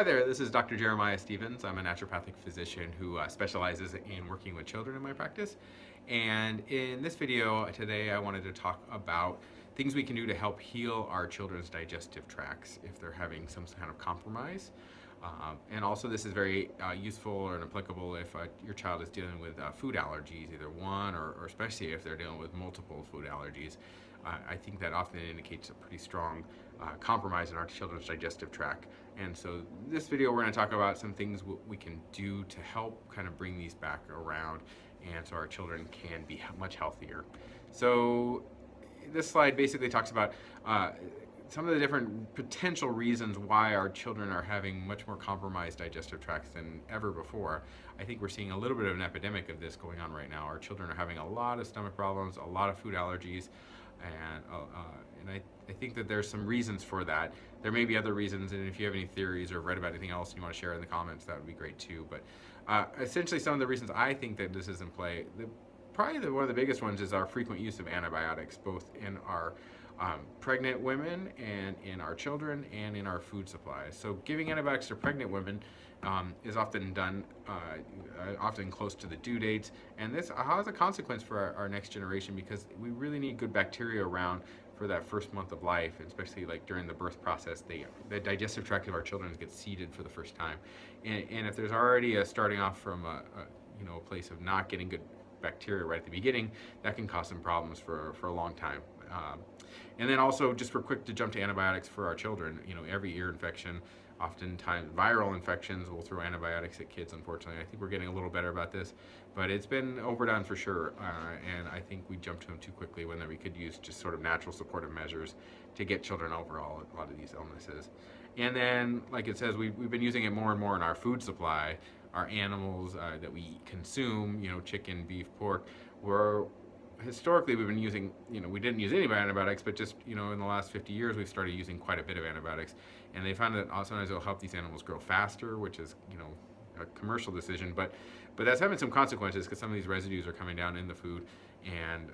there, this is Dr. Jeremiah Stevens. I'm a naturopathic physician who specializes in working with children in my practice. And in this video today, I wanted to talk about things we can do to help heal our children's digestive tracts if they're having some kind of compromise. And also this is very useful and applicable if your child is dealing with food allergies, either one or especially if they're dealing with multiple food allergies. I think that often indicates a pretty strong compromise in our children's digestive tract. And so this video we're going to talk about some things we can do to help kind of bring these back around and so our children can be much healthier. So this slide basically talks about some of the different potential reasons why our children are having much more compromised digestive tracts than ever before. I think we're seeing a little bit of an epidemic of this going on right now. Our children are having a lot of stomach problems, a lot of food allergies, and I think that there's some reasons for that. There may be other reasons, and if you have any theories or read about anything else you want to share in the comments, that would be great too. But essentially some of the reasons I think that this is in play, probably one of the biggest ones is our frequent use of antibiotics, both in our pregnant women and in our children and in our food supply. So giving antibiotics to pregnant women is often done often close to the due dates, and this has a consequence for our next generation because we really need good bacteria around for that first month of life, especially like during the birth process. The digestive tract of our children gets seeded for the first time, and if there's already starting off from a place of not getting good bacteria right at the beginning, that can cause some problems for a long time. And then also, just for quick to jump to antibiotics for our children, every ear infection, oftentimes viral infections, will throw antibiotics at kids, unfortunately. I think we're getting a little better about this, but it's been overdone for sure, and I think we jumped to them too quickly when we could use just sort of natural supportive measures to get children over a lot of these illnesses. And then, like it says, we've been using it more and more in our food supply. Our animals that we consume, chicken, beef, pork, historically we've been using, we didn't use any antibiotics, but just, in the last 50 years we've started using quite a bit of antibiotics, and they found that sometimes it'll help these animals grow faster, which is, a commercial decision, but that's having some consequences because some of these residues are coming down in the food, and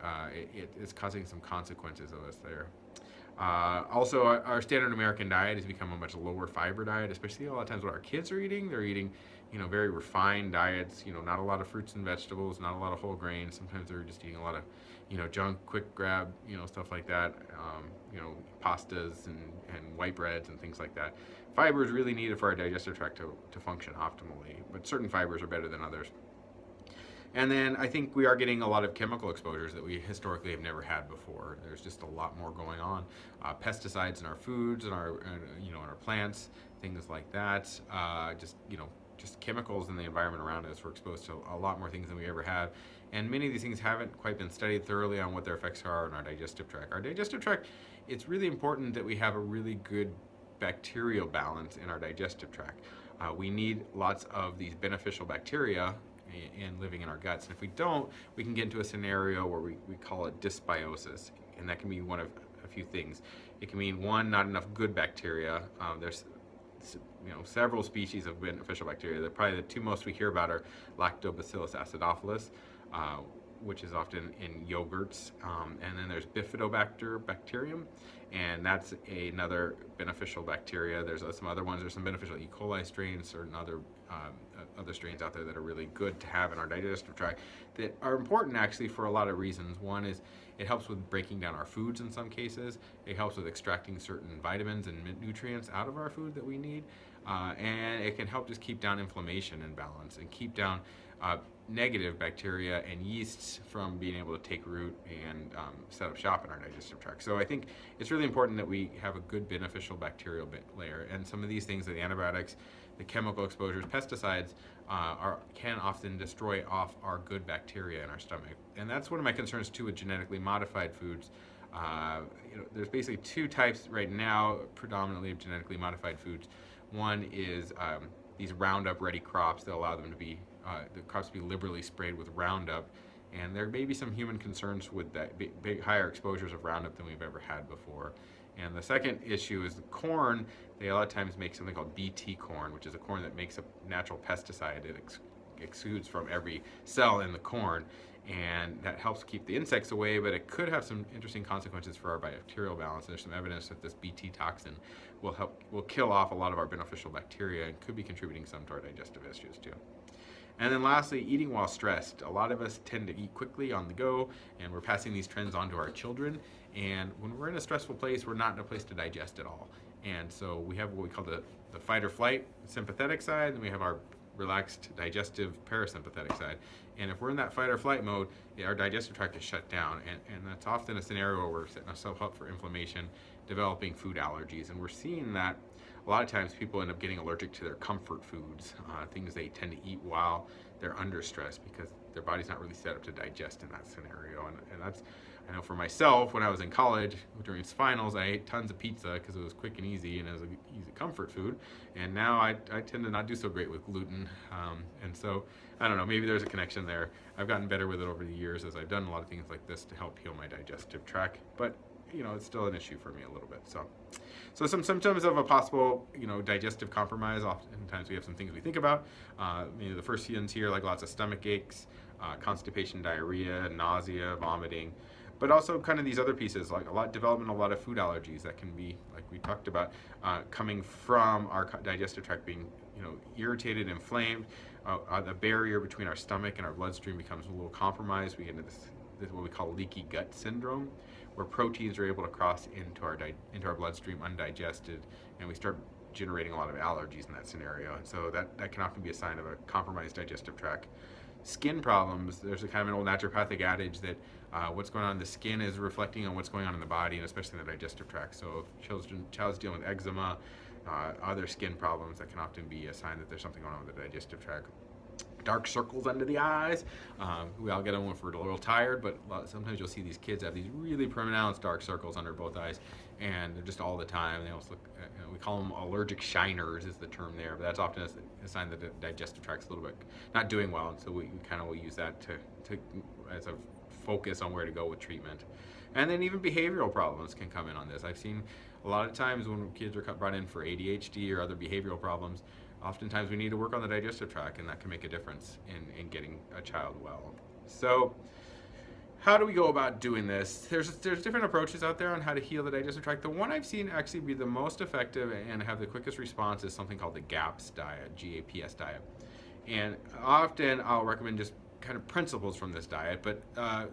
it's causing some consequences of us there. Also, our standard American diet has become a much lower fiber diet, especially a lot of times what our kids are eating. They're eating, very refined diets, not a lot of fruits and vegetables, not a lot of whole grains. Sometimes they're just eating a lot of, junk, quick grab, stuff like that, pastas and white breads and things like that. Fiber is really needed for our digestive tract to function optimally, but certain fibers are better than others. And then I think we are getting a lot of chemical exposures that we historically have never had before. There's just a lot more going on. Pesticides in our foods and in our plants, things like that. Just chemicals in the environment around us. We're exposed to a lot more things than we ever have. And many of these things haven't quite been studied thoroughly on what their effects are on our digestive tract. Our digestive tract, it's really important that we have a really good bacterial balance in our digestive tract. We need lots of these beneficial bacteria and living in our guts. And if we don't, we can get into a scenario where we call it dysbiosis, and that can be one of a few things. It can mean, one, not enough good bacteria. There's several species of beneficial bacteria. Probably the two most we hear about are Lactobacillus acidophilus, which is often in yogurts, and then there's Bifidobacter bacterium, and that's another beneficial bacteria. There's some other ones. There's some beneficial E. coli strains, certain other strains out there that are really good to have in our digestive tract that are important actually for a lot of reasons. One is it helps with breaking down our foods in some cases. It helps with extracting certain vitamins and nutrients out of our food that we need, and it can help just keep down inflammation and balance and keep down negative bacteria and yeasts from being able to take root and set up shop in our digestive tract. So I think it's really important that we have a good beneficial bacterial layer, and some of these things, the antibiotics, the chemical exposures, pesticides, can often destroy off our good bacteria in our stomach. And that's one of my concerns too with genetically modified foods. There's basically two types right now predominantly of genetically modified foods. One is these Roundup ready crops that allow them to be the crops to be liberally sprayed with Roundup, and there may be some human concerns with that big higher exposures of Roundup than we've ever had before. And the second issue is the corn. They a lot of times make something called Bt corn, which is a corn that makes a natural pesticide that exudes from every cell in the corn, and that helps keep the insects away, but it could have some interesting consequences for our bacterial balance. There's some evidence that this Bt toxin will kill off a lot of our beneficial bacteria and could be contributing some to our digestive issues too. And then lastly, eating while stressed. A lot of us tend to eat quickly on the go, and we're passing these trends on to our children. And when we're in a stressful place, we're not in a place to digest at all. And so we have what we call the fight or flight sympathetic side, and we have our relaxed digestive parasympathetic side. And if we're in that fight or flight mode, our digestive tract is shut down, and that's often a scenario where we're setting ourselves up for inflammation, developing food allergies, and we're seeing that a lot of times people end up getting allergic to their comfort foods, things they tend to eat while they're under stress because their body's not really set up to digest in that scenario. And that's, I know for myself, when I was in college, during finals, I ate tons of pizza because it was quick and easy and it was an easy comfort food. And now I tend to not do so great with gluten. And so, I don't know, maybe there's a connection there. I've gotten better with it over the years as I've done a lot of things like this to help heal my digestive tract. But it's still an issue for me a little bit. So some symptoms of a possible, digestive compromise. Oftentimes we have some things we think about. Maybe the first ones here, like lots of stomach aches, constipation, diarrhea, nausea, vomiting, but also kind of these other pieces, like a lot of food allergies that can be, like we talked about, coming from our digestive tract being, irritated, inflamed. The barrier between our stomach and our bloodstream becomes a little compromised. We get into this what we call leaky gut syndrome, where proteins are able to cross into our bloodstream undigested, and we start generating a lot of allergies in that scenario. And so that can often be a sign of a compromised digestive tract. Skin problems, there's a kind of an old naturopathic adage that what's going on in the skin is reflecting on what's going on in the body, and especially in the digestive tract. So if child's dealing with eczema, other skin problems, that can often be a sign that there's something going on with the digestive tract. Dark circles under the eyes. We all get them if we're a little tired, but sometimes you'll see these kids have these really pronounced dark circles under both eyes, and they're just all the time. They almost look, we call them allergic shiners is the term there, but that's often a sign that the digestive tract's a little bit not doing well, and so we kind of will use that to as a focus on where to go with treatment. And then even behavioral problems can come in on this. I've seen a lot of times when kids are brought in for ADHD or other behavioral problems, oftentimes we need to work on the digestive tract, and that can make a difference in getting a child well. So how do we go about doing this? There's different approaches out there on how to heal the digestive tract. The one I've seen actually be the most effective and have the quickest response is something called the GAPS diet, GAPS diet. And often I'll recommend just kind of principles from this diet, but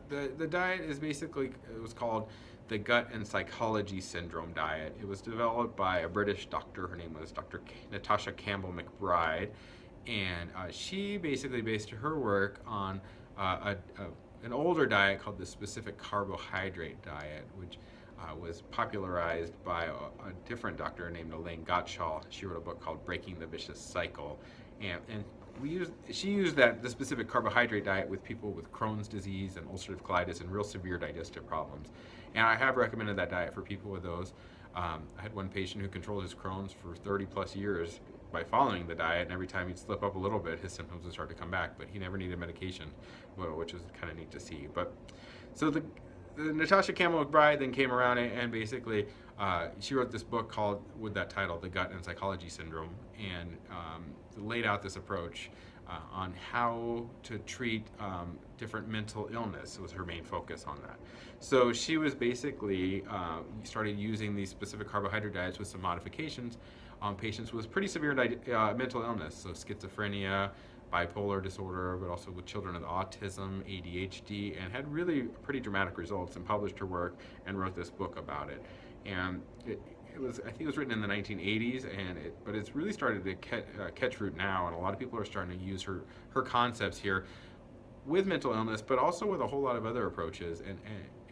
the diet is basically, it was called the Gut and Psychology Syndrome diet. It was developed by a British doctor. Her name was Dr. Natasha Campbell McBride, and she basically based her work on an older diet called the specific carbohydrate diet, which was popularized by a different doctor named Elaine Gottschall. She wrote a book called Breaking the Vicious Cycle, and she used the specific carbohydrate diet with people with Crohn's disease and ulcerative colitis and real severe digestive problems. And I have recommended that diet for people with those. I had one patient who controlled his Crohn's for 30 plus years by following the diet, and every time he'd slip up a little bit, his symptoms would start to come back, but he never needed medication, which is kind of neat to see. But so the Natasha Campbell McBride then came around and basically she wrote this book called, with that title, The Gut and Psychology Syndrome, and laid out this approach on how to treat different mental illness. Was her main focus on that. So she was basically started using these specific carbohydrate diets with some modifications on patients with pretty severe mental illness, so schizophrenia, bipolar disorder, but also with children with autism, ADHD, and had really pretty dramatic results, and published her work and wrote this book about it. And I think it was written in the 1980s, but it's really started to catch root now, and a lot of people are starting to use her concepts here with mental illness, but also with a whole lot of other approaches,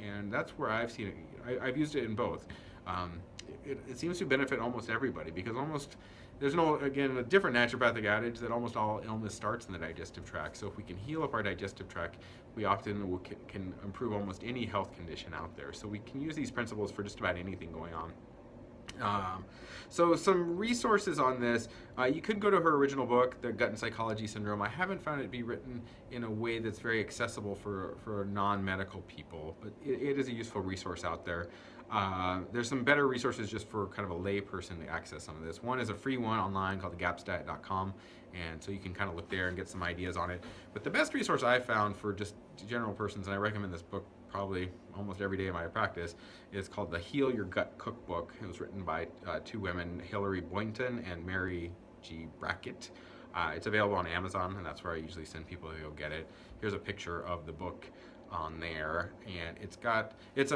and that's where I've seen it. I've used it in both. It seems to benefit almost everybody, because there's a different naturopathic adage that almost all illness starts in the digestive tract. So if we can heal up our digestive tract, we often can improve almost any health condition out there. So we can use these principles for just about anything going on. Um, so some resources on this. You could go to her original book, The Gut and Psychology Syndrome. I haven't found it to be written in a way that's very accessible for non-medical people, but it is a useful resource out there. There's some better resources just for kind of a lay person to access some of this. One is a free one online called thegapsdiet.com, and so you can kind of look there and get some ideas on it. But the best resource I found for just general persons, and I recommend this book probably almost every day of my practice, is called the Heal Your Gut Cookbook. It was written by two women, Hilary Boynton and Mary G. Brackett. It's available on Amazon, and that's where I usually send people to go get it. Here's a picture of the book on there, and it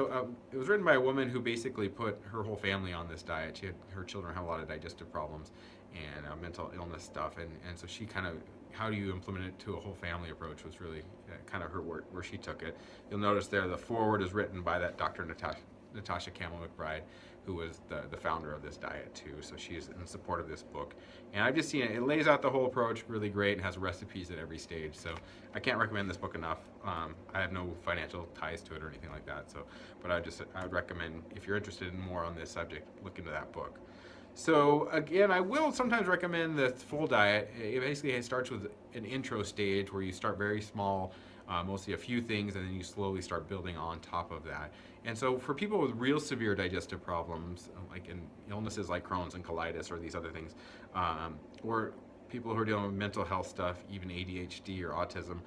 was written by a woman who basically put her whole family on this diet. Her children have a lot of digestive problems and mental illness stuff, and so she kind of, how do you implement it to a whole family approach was really kind of her where she took it. You'll notice there the foreword is written by that Dr. Natasha Campbell McBride, who was the founder of this diet too. So she's in support of this book. And I've just seen it. It lays out the whole approach really great and has recipes at every stage. So I can't recommend this book enough. I have no financial ties to it or anything like that. So, but I would recommend, if you're interested in more on this subject, look into that book. So again, I will sometimes recommend the full diet. It starts with an intro stage where you start very small, mostly a few things, and then you slowly start building on top of that. And so for people with real severe digestive problems, like in illnesses like Crohn's and colitis or these other things, or people who are dealing with mental health stuff, even ADHD or autism,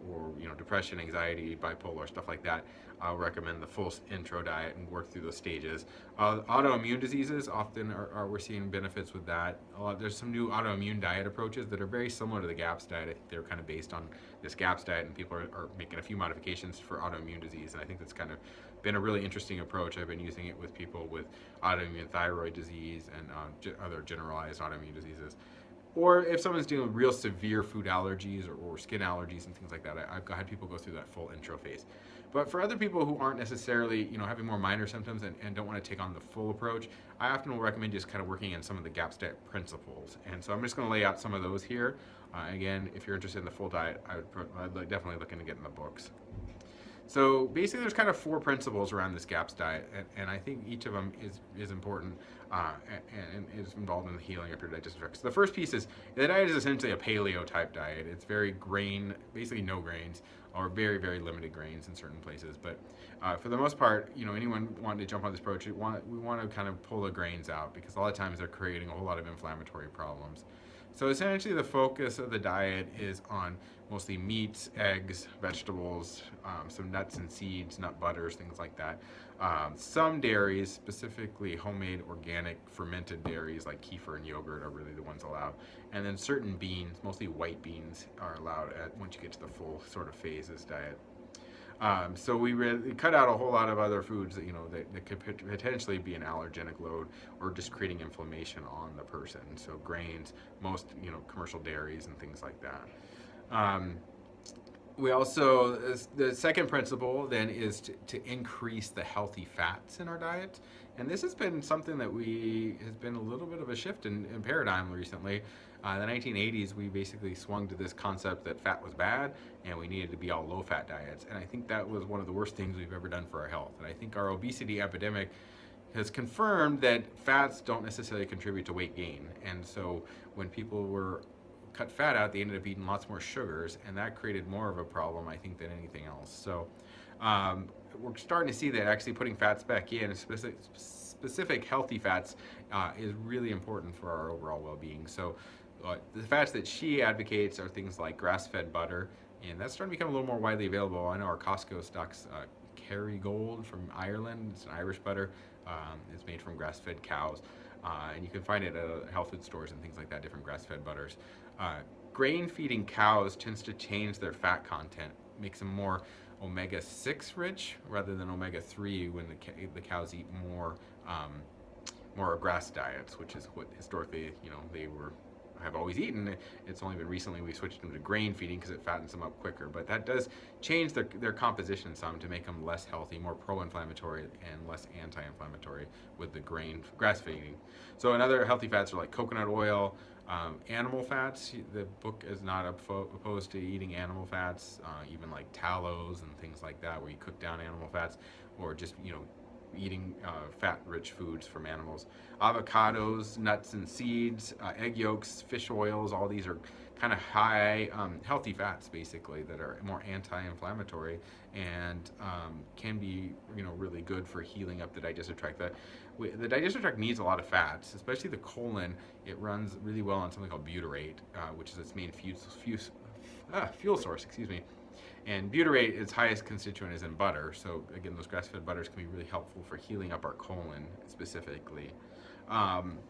or depression, anxiety, bipolar, stuff like that, I'll recommend the full intro diet and work through those stages. Autoimmune diseases often we're seeing benefits with that. There's some new autoimmune diet approaches that are very similar to the GAPS diet. I think they're kind of based on this GAPS diet, and people are making a few modifications for autoimmune disease, and I think that's kind of been a really interesting approach. I've been using it with people with autoimmune thyroid disease and other generalized autoimmune diseases. Or if someone's dealing with real severe food allergies or skin allergies and things like that, I've had people go through that full intro phase. But for other people who aren't necessarily, having more minor symptoms and don't want to take on the full approach, I often will recommend just kind of working in some of the GAPS diet principles. And so I'm just going to lay out some of those here. Again, if you're interested in the full diet, I'd definitely look into getting the books. So basically there's kind of 4 principles around this GAPS diet, and I think each of them is important and is involved in the healing of your digestive tract. So the first piece is, the diet is essentially a paleo type diet. It's very basically no grains, or very, very limited grains in certain places. But for the most part, anyone wanting to jump on this approach, we want to kind of pull the grains out, because a lot of times they're creating a whole lot of inflammatory problems. So essentially the focus of the diet is on mostly meats, eggs, vegetables, some nuts and seeds, nut butters, things like that. Some dairies, specifically homemade, organic, fermented dairies like kefir and yogurt are really the ones allowed. And then certain beans, mostly white beans, are allowed once you get to the full sort of phases diet. So we cut out a whole lot of other foods that could potentially be an allergenic load or just creating inflammation on the person. So grains, most commercial dairies and things like that. We also, the second principle then is to increase the healthy fats in our diet. And this has been something that has been a little bit of a shift in paradigm recently. In the 1980s, we basically swung to this concept that fat was bad and we needed to be all low-fat diets. And I think that was one of the worst things we've ever done for our health. And I think our obesity epidemic has confirmed that fats don't necessarily contribute to weight gain. And so when people were cut fat out, they ended up eating lots more sugars, and that created more of a problem, I think, than anything else. So we're starting to see that actually putting fats back in, specific healthy fats, is really important for our overall well-being. So the fats that she advocates are things like grass-fed butter, and that's starting to become a little more widely available. I know our Costco stocks Kerrygold from Ireland. It's an Irish butter. It's made from grass-fed cows, and you can find it at health food stores and things like that, different grass-fed butters. Grain-feeding cows tends to change their fat content, makes them more omega-6 rich rather than omega-3 when the cows eat more grass diets, which is what historically they have always eaten. It's only been recently we switched them to grain feeding because it fattens them up quicker, but that does change their composition some to make them less healthy, more pro-inflammatory and less anti-inflammatory with the grass feeding. So another healthy fats are like coconut oil, animal fats. The book is not opposed to eating animal fats, even like tallows and things like that, where you cook down animal fats, or just eating fat-rich foods from animals. Avocados, nuts and seeds, egg yolks, fish oils, all these are kind of high healthy fats basically that are more anti-inflammatory and can be really good for healing up the digestive tract. The digestive tract needs a lot of fats, especially the colon. It runs really well on something called butyrate, which is its main fuel source, excuse me. And butyrate, its highest constituent is in butter. So again, those grass-fed butters can be really helpful for healing up our colon specifically.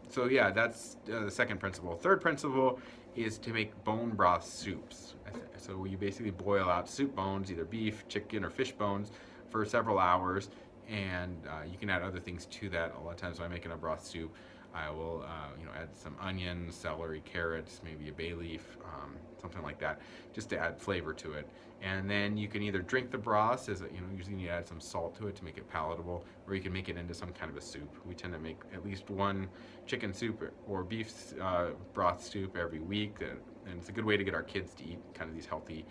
So yeah, that's the second principle. Third principle is to make bone broth soups. So you basically boil out soup bones, either beef, chicken, or fish bones, for several hours, and you can add other things to that. A lot of times when I'm making a broth soup, I will add some onions, celery, carrots, maybe a bay leaf, something like that, just to add flavor to it. And then you can either drink the broth, usually you add some salt to it to make it palatable, or you can make it into some kind of a soup. We tend to make at least one chicken soup or beef broth soup every week, and it's a good way to get our kids to eat kind of these healthy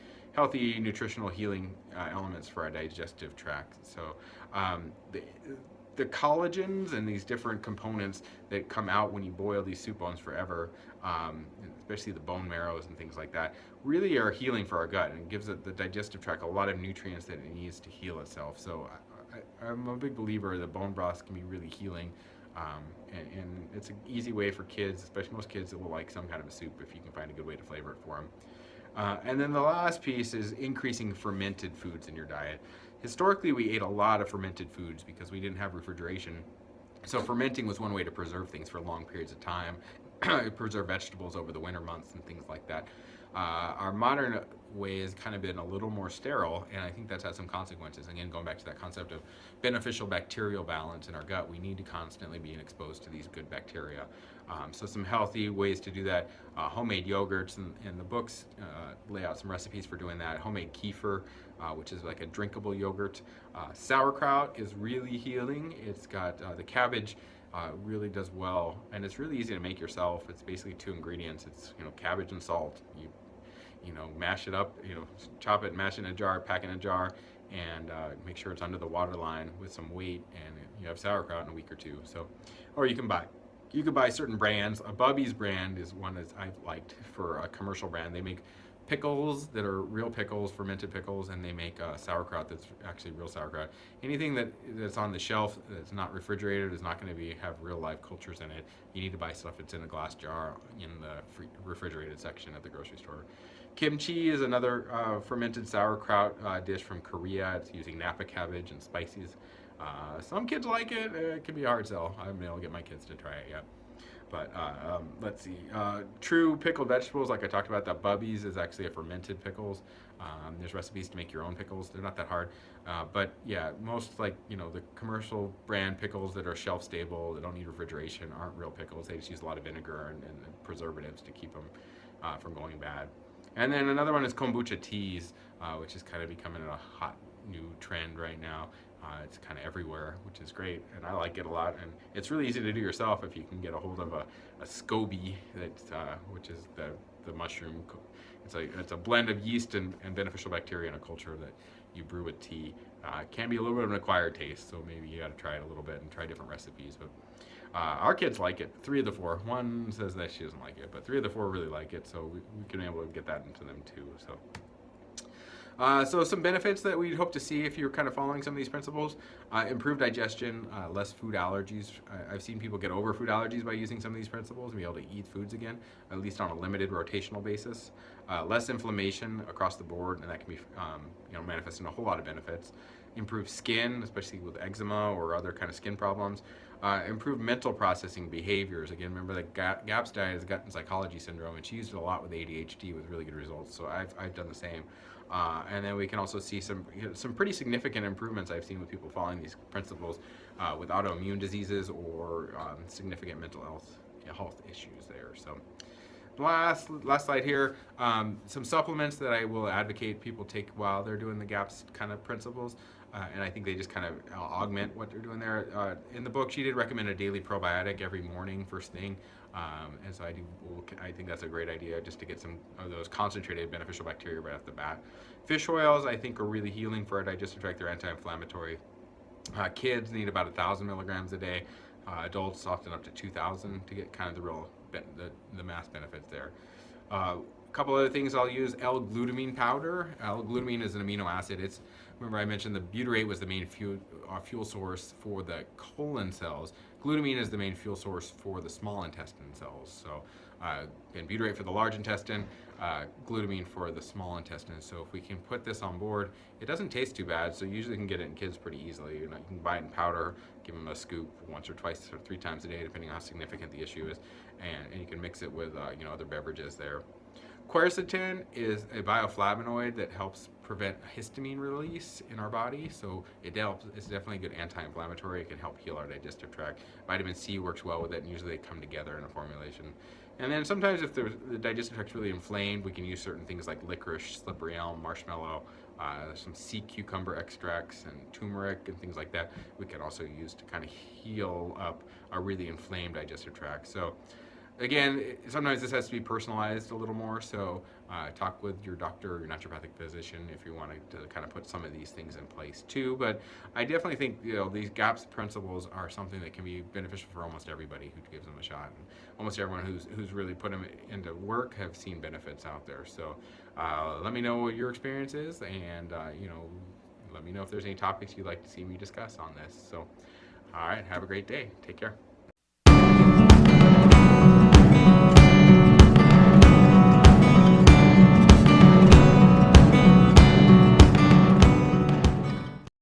nutritional healing elements for our digestive tract. So the collagens and these different components that come out when you boil these soup bones forever, especially the bone marrows and things like that, really are healing for our gut and gives the digestive tract a lot of nutrients that it needs to heal itself. So I'm a big believer that bone broths can be really healing, and it's an easy way for kids, especially most kids, that will like some kind of a soup if you can find a good way to flavor it for them. And then the last piece is increasing fermented foods in your diet. Historically, we ate a lot of fermented foods because we didn't have refrigeration. So fermenting was one way to preserve things for long periods of time, preserve vegetables over the winter months and things like that. Our modern way has kind of been a little more sterile, and I think that's had some consequences. Again, going back to that concept of beneficial bacterial balance in our gut, we need to constantly be exposed to these good bacteria. So some healthy ways to do that, homemade yogurts, and the books lay out some recipes for doing that. Homemade kefir, which is like a drinkable yogurt. Sauerkraut is really healing. It's got the cabbage really does well, and it's really easy to make yourself. It's basically two ingredients. It's cabbage and salt. You mash it up, chop it, mash it in a jar, pack it in a jar, and make sure it's under the water line with some weight, and you have sauerkraut in a week or two. So, or you can buy certain brands. A Bubby's brand is one that I've liked for a commercial brand. They make pickles that are real pickles, fermented pickles, and they make sauerkraut that's actually real sauerkraut. Anything that's on the shelf that's not refrigerated is not going to have real live cultures in it. You need to buy stuff that's in a glass jar in the refrigerated section at the grocery store. Kimchi is another fermented sauerkraut dish from Korea. It's using Napa cabbage and spices. Some kids like it. It can be a hard sell. I haven't been able to get my kids to try it yet. But let's see. True pickled vegetables, like I talked about, that Bubby's is actually a fermented pickles. There's recipes to make your own pickles. They're not that hard. But yeah, most the commercial brand pickles that are shelf stable, that don't need refrigeration, aren't real pickles. They just use a lot of vinegar and preservatives to keep them from going bad. And then another one is kombucha teas, which is kind of becoming a hot new trend right now. It's kind of everywhere, which is great, and I like it a lot. And it's really easy to do yourself if you can get a hold of a SCOBY, which is the mushroom. It's a blend of yeast and beneficial bacteria in a culture that you brew with tea. It can be a little bit of an acquired taste, so maybe you got to try it a little bit and try different recipes. But our kids like it. 3 of the 4. One says that she doesn't like it, but 3 of the 4 really like it, so we can be able to get that into them too. So some benefits that we'd hope to see if you're kind of following some of these principles: improved digestion, less food allergies. I've seen people get over food allergies by using some of these principles and be able to eat foods again, at least on a limited rotational basis. Less inflammation across the board, and that can be manifest in a whole lot of benefits. Improved skin, especially with eczema or other kind of skin problems. Improved mental processing behaviors. Again, remember that GAPS diet is gut and psychology syndrome, and she used it a lot with ADHD with really good results. So I've done the same. And then we can also see some pretty significant improvements I've seen with people following these principles with autoimmune diseases or significant mental health issues there. So last slide here, some supplements that I will advocate people take while they're doing the GAPS kind of principles. And I think they just kind of augment what they're doing there. In the book, she did recommend a daily probiotic every morning, first thing. And so I think that's a great idea, just to get some of those concentrated beneficial bacteria right off the bat. Fish oils, I think, are really healing for our digestive tract. They're anti-inflammatory. Kids need about 1,000 milligrams a day. Adults often up to 2,000 to get kind of the real the mass benefits there. A couple other things I'll use: L-glutamine powder. L-glutamine is an amino acid. Remember I mentioned the butyrate was the main fuel source for the colon cells. Glutamine is the main fuel source for the small intestine cells. So again, butyrate for the large intestine, glutamine for the small intestine. So if we can put this on board, it doesn't taste too bad. So you usually can get it in kids pretty easily. You can buy it in powder, give them a scoop once or twice or 3 times a day, depending on how significant the issue is, and you can mix it with other beverages there. Quercetin is a bioflavonoid that helps prevent histamine release in our body, so it's definitely a good anti-inflammatory. It can help heal our digestive tract. Vitamin C works well with it, and usually they come together in a formulation. And then sometimes if the digestive tract's really inflamed, we can use certain things like licorice, slippery elm, marshmallow, some sea cucumber extracts and turmeric and things like that we can also use to kind of heal up a really inflamed digestive tract. So again, sometimes this has to be personalized a little more, so talk with your doctor or your naturopathic physician if you want to kind of put some of these things in place too. But I definitely think these GAPS principles are something that can be beneficial for almost everybody who gives them a shot, and almost everyone who's really put them into work have seen benefits out there. So let me know what your experience is, and let me know if there's any topics you'd like to see me discuss on this. So all right, have a great day. Take care.